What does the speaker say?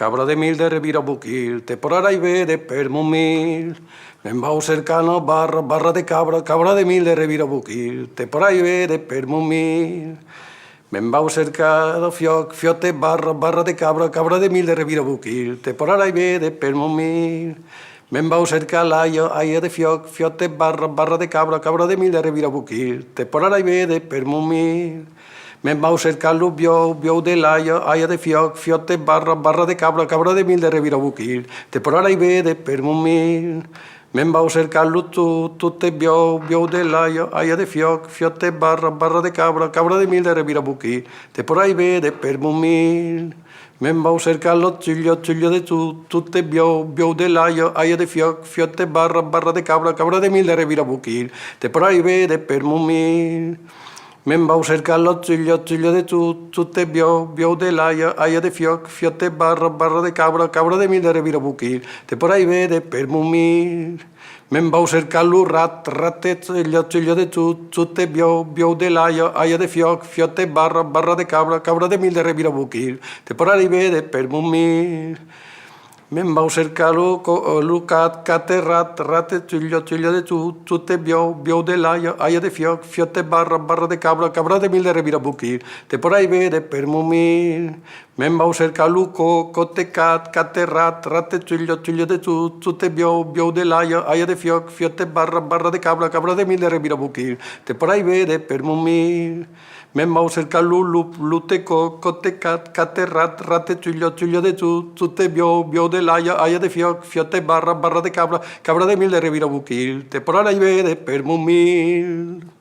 cabra de mil de revirabuquil, te por araibe de permumil. Membau cercano, barra de cabra, cabra de mil de revirabuquil, te por araibe de permumil. Membau cercado, fiote, barra de cabra, cabra de mil de revirabuquil, te por araibe de permumil. Membau cerca laio, aia de fiote, barra de cabra, cabra de mil de revirabuquil, te por araibe de permumil. Membau cerca bio de laio, aia de fiote, barra de cabra, cabra de mil de revirabuquil, te por araibe de permumil. Membau cerca tutte bio de laio, aia de fiote, barra de cabra, cabra de mil de revirabuquil, te por araibe de permumil. Membau cerca ciglio de tutte bio de laio, aia de fiote, barra de cabra, cabra de mil de revirabuquil, te por araibe de permumil. Membau cerca ciglio de tutte bio de laio, aia de fiote, barra de cabra, cabra de mil de revirabuquil, te por araibe de permumil. Membau cerca rate, ciglio de tutte bio de laio, aia de fiote, barra de cabra, cabra de mil de revirabuquil, te por araibe de permumil. Membau cerca cate, rate, ciglio de tutte bio de laio, aia de fiote, barra de cabra, cabra de mil de revirabuquil, te por araibe de permumil. Membau cerca cote, cate, rate, ciglio de tutte bio de laio, aia de fiote, barra de cabra, cabra de mil de revirabuquil, te por araibe de permumil. Membau cerca lute, cote, cate, rate, ciglio de tutte bio de laio, aia de fiote, barra de cabra, cabra de mil de revirabuquil, te por araibe de permumil.